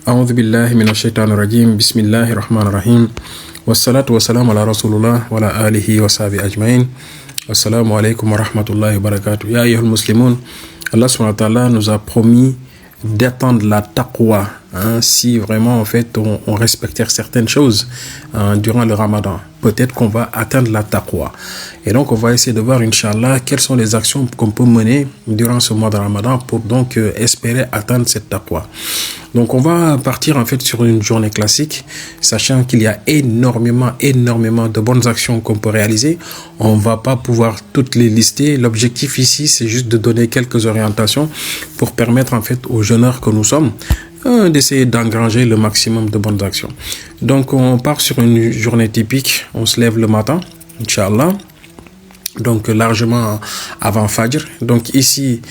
أعوذ بالله من الشيطان الرجيم بسم الله الرحمن الرحيم والصلاة والسلام على رسول الله وعلى آله وصحبه أجمعين. السلام عليكم ورحمة الله وبركاته. يا أيها المسلمون, Allah subhanahu wa ta'ala nous a promis d'attendre la taqwa, si vraiment en fait on respectait certaines choses durant le Ramadan. Peut-être qu'on va atteindre la taqwa. Et donc on va essayer de voir, Inch'Allah, quelles sont les actions qu'on peut mener durant ce mois de Ramadan pour donc espérer atteindre cette taqwa. Donc on va partir en fait sur une journée classique, sachant qu'il y a énormément de bonnes actions qu'on peut réaliser. On va pas pouvoir toutes les lister. L'objectif ici, c'est juste de donner quelques orientations pour permettre en fait aux jeûneurs que nous sommes d'essayer d'engranger le maximum de bonnes actions. Donc on part sur une journée typique. On se lève le matin, Inch'Allah, donc largement avant Fajr. Donc ici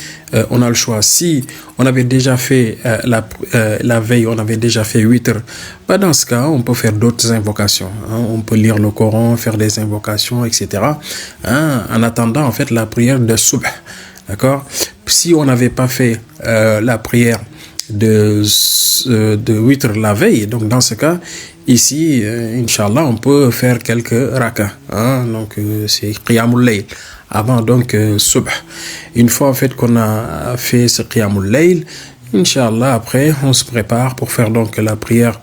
on a le choix. Si on avait déjà fait la veille, on avait déjà fait 8 heures, bah dans ce cas on peut faire d'autres invocations, on peut lire le Coran, faire des invocations, etc., en attendant en fait la prière de Subh. D'accord. Si on n'avait pas fait la prière de 8 heures la veille, donc dans ce cas ici, Inch'Allah, on peut faire quelques rakas, donc c'est Qiyamul Layl avant donc Subh. Une fois en fait qu'on a fait ce Qiyamul Layl, Inch'Allah, après on se prépare pour faire donc la prière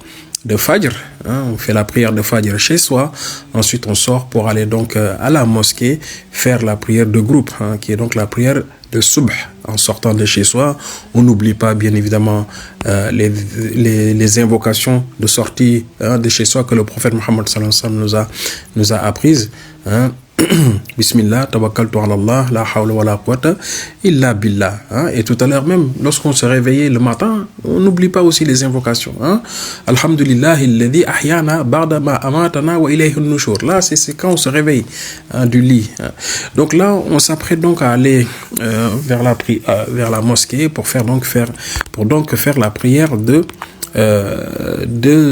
de Fajr, on fait la prière de Fajr chez soi, ensuite on sort pour aller donc à la mosquée faire la prière de groupe, qui est donc la prière de Subh. En sortant de chez soi, on n'oublie pas bien évidemment les invocations de sortie de chez soi que le prophète Mohammed sallallahu alayhi wa sallam nous a apprises. Bismillah, tawakkaltu ala Allah, la hawla wa la quwwata illa billah. Et tout à l'heure même, lorsqu'on se réveillait le matin, on n'oublie pas aussi les invocations. Alhamdulillah, alladhi ahyana ba'da ma amatana wa ilayhi an-nushur. Là, c'est quand on se réveille du lit. Donc là, on s'apprête donc à aller vers la mosquée pour donc faire la prière de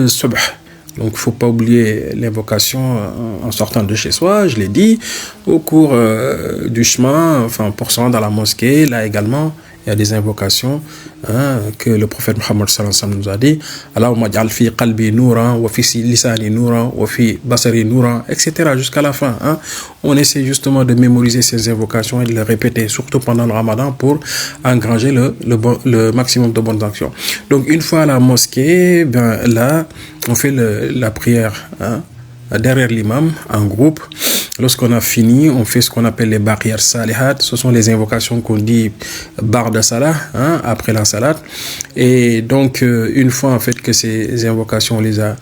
Subh. Donc, il ne faut pas oublier l'invocation en sortant de chez soi, je l'ai dit, au cours du chemin, enfin, pour se rendre à la mosquée, là également, il y a des invocations que le prophète Mohammed sallallahu alayhi wa sallam nous a dit. Allahumma ja'al fi qalbi nouran, wa fi lisani nouran, wa fi basari nouran, etc. jusqu'à la fin. On essaie justement de mémoriser ces invocations et de les répéter, surtout pendant le Ramadan, pour engranger le maximum de bonnes actions. Donc, une fois à la mosquée, là, on fait la prière derrière l'imam, en groupe. Lorsqu'on a fini, on fait ce qu'on appelle les baqiyat salihat. Ce sont les invocations qu'on dit ba'da salah, après la salat. Et donc, une fois en fait que ces invocations, on les a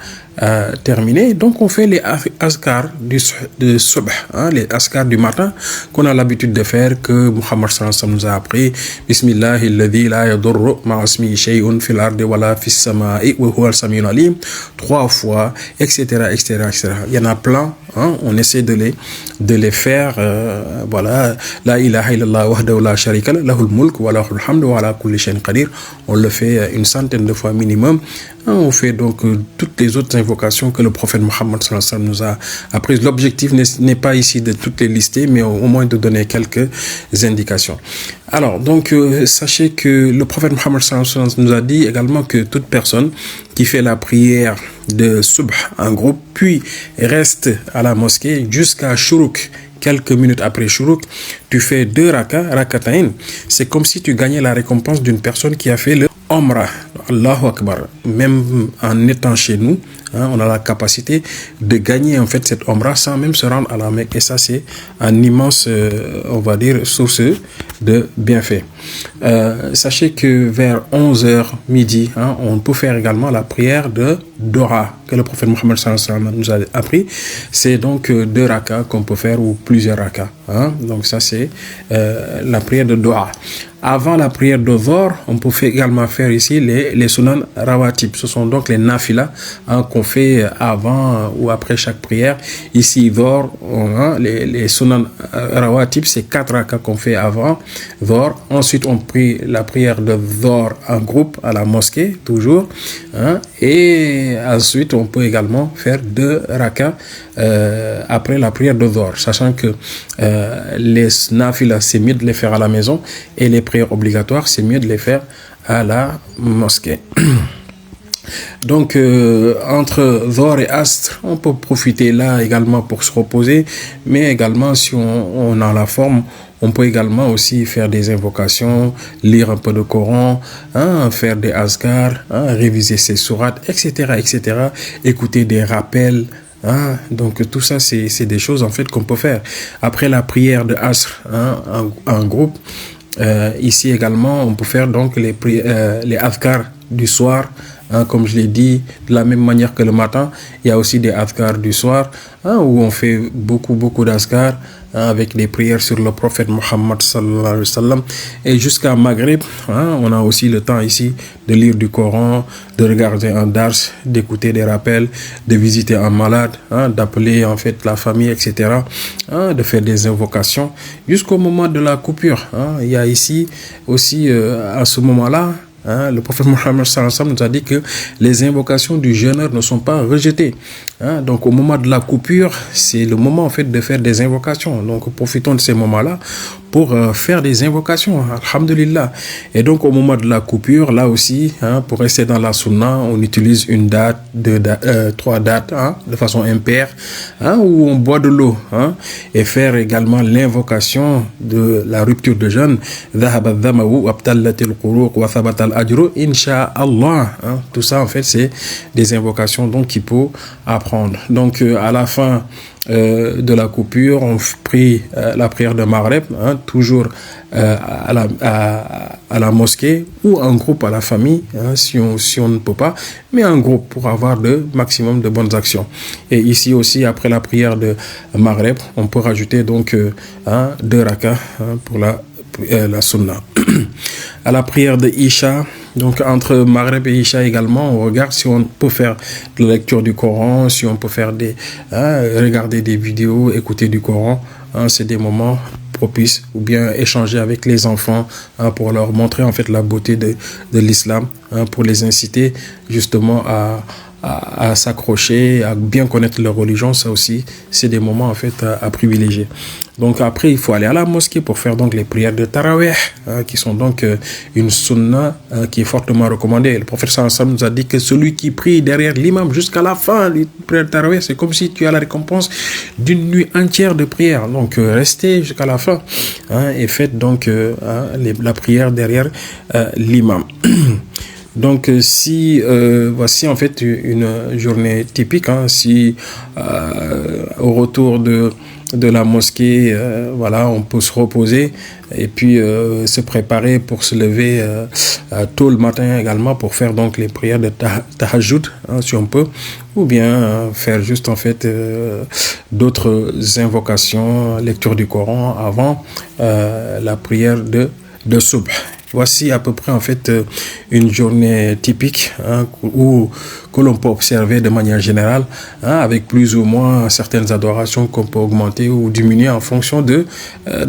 terminées, donc on fait les askar de subh, les askar du matin qu'on a l'habitude de faire, que Muhammad sallallahu alayhi wa sallam nous a appris. Bismillahi alladhi la yadurru ma'a ismihi shay'un fil ardi wala fis sama'i wa huwa al-sami'ul alim, 3 fois, etc., etc., etc. Il y en a plein. On essaie de les faire, voilà, la ilaha illallah wahdahu la sharika lah, lahul mulk wa lahul hamdu wa ala kulli shay'in qadir. On le fait une centaine de fois minimum. On fait donc toutes les autres invocations que le prophète Mohammed sallallahu alayhi wa sallam nous a apprises. L'objectif n'est pas ici de toutes les lister, mais au moins de donner quelques indications. Alors, donc, sachez que le prophète Mohammed sallallahu alayhi wa sallam nous a dit également que toute personne qui fait la prière de Subh en groupe, puis reste à la mosquée jusqu'à Shuruk, quelques minutes après Shuruk, tu fais 2 rakatayn, c'est comme si tu gagnais la récompense d'une personne qui a fait le Omra. Allahu Akbar. Même en étant chez nous, on a la capacité de gagner en fait cette Omra sans même se rendre à la Mecque. Et ça, c'est un immense, on va dire, source de bienfaits. Sachez que vers 11h midi, on peut faire également la prière de Dora que le prophète Mohammed sallallahu alayhi wa sallam nous a appris. C'est donc 2 rakas qu'on peut faire, ou plusieurs rakas. Donc ça, c'est la prière de Dora. Avant la prière de Dhor, on peut également faire ici les sunan rawatib. Ce sont donc les nafilas qu'on fait avant ou après chaque prière. Ici, Dhor, les sunan rawatib, c'est 4 rakas qu'on fait avant Dhor. Ensuite, on prie la prière de Dhor en groupe à la mosquée, toujours. Et ensuite, on peut également faire 2 rakas après la prière de Dhor, sachant que les nafilas, c'est mieux de les faire à la maison, et les prières obligatoires, c'est mieux de les faire à la mosquée. Donc, entre Dhor et Asr, on peut profiter là également pour se reposer, mais également si on a la forme, on peut également aussi faire des invocations, lire un peu de Coran, hein, faire des azkars, hein, réviser ses sourates, etc., etc., écouter des rappels. Hein, donc tout ça, c'est des choses en fait qu'on peut faire. Après la prière de Asr, hein, en groupe, ici également, on peut faire donc les azkars du soir. Hein, comme je l'ai dit, de la même manière que le matin, il y a aussi des azkars du soir, hein, où on fait beaucoup d'azkars, hein, avec des prières sur le prophète Mohammed sallallahu alayhi wa sallam. Et jusqu'à Maghreb, hein, on a aussi le temps ici de lire du Coran, de regarder un dars, d'écouter des rappels, de visiter un malade, hein, d'appeler en fait la famille, etc., hein, de faire des invocations jusqu'au moment de la coupure. Hein. Il y a ici aussi, à ce moment-là, hein, le prophète Mohammed sallallahu alayhi wa sallam nous a dit que les invocations du jeûneur ne sont pas rejetées. Hein, donc au moment de la coupure, c'est le moment en fait de faire des invocations. Donc profitons de ces moments-là pour faire des invocations. Alhamdulillah. Et donc au moment de la coupure, là aussi, hein, pour rester dans la sunna, on utilise une date, trois dates, hein, de façon impaire, hein, où on boit de l'eau, hein, et faire également l'invocation de la rupture de jeûne. Inch'Allah. Hein. Tout ça en fait c'est des invocations donc qu'il faut apprendre. Donc à la fin de la coupure, on prie la prière de Maghreb, hein, toujours à la mosquée ou en groupe à la famille, hein, si on ne peut pas, mais en groupe pour avoir le maximum de bonnes actions. Et ici aussi, après la prière de Maghreb, on peut rajouter donc 2 rakas, hein, pour la sunna. À la prière de Isha, donc entre Maghreb et Isha également, on regarde si on peut faire de la lecture du Coran, si on peut faire regarder des vidéos, écouter du Coran. Hein, c'est des moments propices, ou bien échanger avec les enfants, hein, pour leur montrer en fait la beauté de l'islam, hein, pour les inciter justement à s'accrocher, à bien connaître leur religion. Ça aussi, c'est des moments en fait à privilégier. Donc après, il faut aller à la mosquée pour faire donc les prières de Tarawih, hein, qui sont donc une sunna qui est fortement recommandée. Le prophète sallallahu alayhi wa sallam nous a dit que celui qui prie derrière l'imam jusqu'à la fin des prières de Tarawih, c'est comme si tu as la récompense d'une nuit entière de prière. Donc restez jusqu'à la fin, hein, et faites donc la prière derrière l'imam. Donc si voici en fait une journée typique, hein, si au retour de la mosquée, voilà, on peut se reposer et puis se préparer pour se lever tôt le matin également pour faire donc les prières de tahajjud, hein, si on peut, ou bien faire juste en fait d'autres invocations, lecture du Coran avant la prière de subh. Voici à peu près en fait une journée typique, hein, que l'on peut observer de manière générale, hein, avec plus ou moins certaines adorations qu'on peut augmenter ou diminuer en fonction de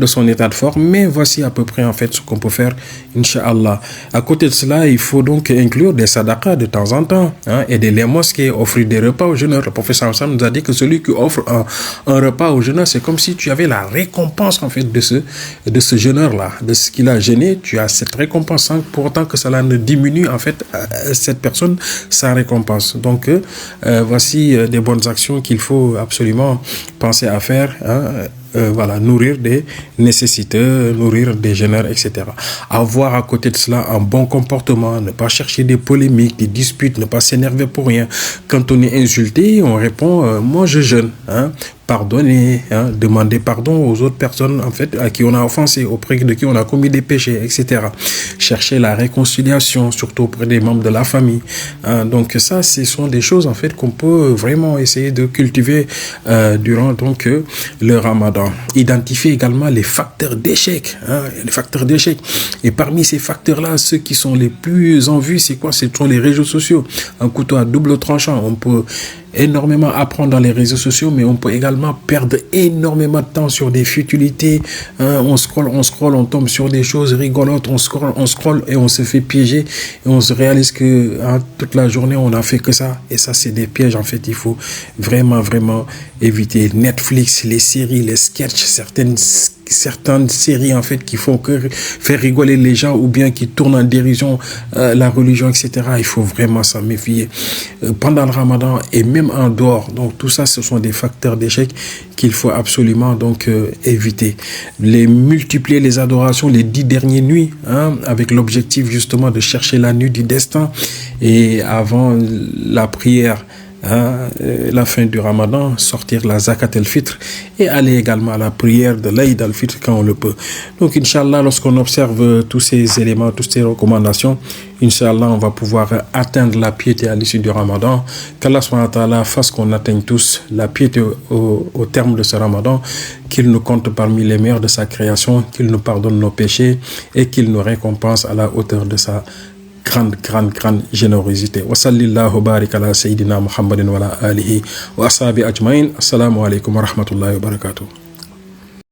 son état de forme. Mais voici à peu près en fait ce qu'on peut faire, Inch'Allah. À côté de cela, il faut donc inclure des sadaqas de temps en temps, hein, aider les mosquées, offrir des repas aux jeûneurs. Le prophète sallallahu alayhi wa sallam nous a dit que celui qui offre un repas aux jeûneurs, c'est comme si tu avais la récompense en fait de ce jeûneur-là, de ce qu'il a jeûné. Tu as cette récompense sans pour autant que cela ne diminue en fait cette personne sa récompense. Donc voici des bonnes actions qu'il faut absolument penser à faire, hein. Voilà, nourrir des nécessiteux, nourrir des jeûneurs, etc. Avoir à côté de cela un bon comportement, ne pas chercher des polémiques, des disputes, ne pas s'énerver pour rien. Quand on est insulté, on répond moi je jeûne, hein. Pardonner, hein, demander pardon aux autres personnes en fait à qui on a offensé, auprès de qui on a commis des péchés, etc. Chercher la réconciliation, surtout auprès des membres de la famille, hein. Donc ça, ce sont des choses en fait qu'on peut vraiment essayer de cultiver durant donc le Ramadan. Identifier également les facteurs d'échec, hein, les facteurs d'échec. Et parmi ces facteurs-là, ceux qui sont les plus en vue, c'est quoi? Ce sont les réseaux sociaux. Un couteau à double tranchant. On peut énormément apprendre dans les réseaux sociaux, mais on peut également perdre énormément de temps sur des futilités, hein. On scrolle, on tombe sur des choses rigolotes, on scrolle et on se fait piéger et on se réalise que, hein, toute la journée on n'a fait que ça, et ça c'est des pièges en fait. Il faut vraiment éviter Netflix, les séries, les sketchs, certaines certaines séries en fait qui font que faire rigoler les gens ou bien qui tournent en dérision la religion, etc. Il faut vraiment s'en méfier pendant le Ramadan et même en dehors. Donc tout ça, ce sont des facteurs d'échec qu'il faut absolument donc éviter. Les multiplier les adorations les 10 dernières nuits, avec l'objectif justement de chercher la nuit du destin et avant la prière. La fin du Ramadan, sortir la zakat al-fitr et aller également à la prière de l'Aïd al-fitr quand on le peut. Donc, Inch'Allah, lorsqu'on observe tous ces éléments, toutes ces recommandations, Inch'Allah, on va pouvoir atteindre la piété à l'issue du Ramadan. Qu'Allah subhanahu wa ta'ala fasse qu'on atteigne tous la piété au terme de ce Ramadan, qu'il nous compte parmi les meilleurs de sa création, qu'il nous pardonne nos péchés et qu'il nous récompense à la hauteur de sa grande générosité. Wa sallallahu barik ala sayyidina Muhammadin wa ala alihi wa ashabi ajmain. Assalamu alaikum wa rahmatullahi wa barakatuh.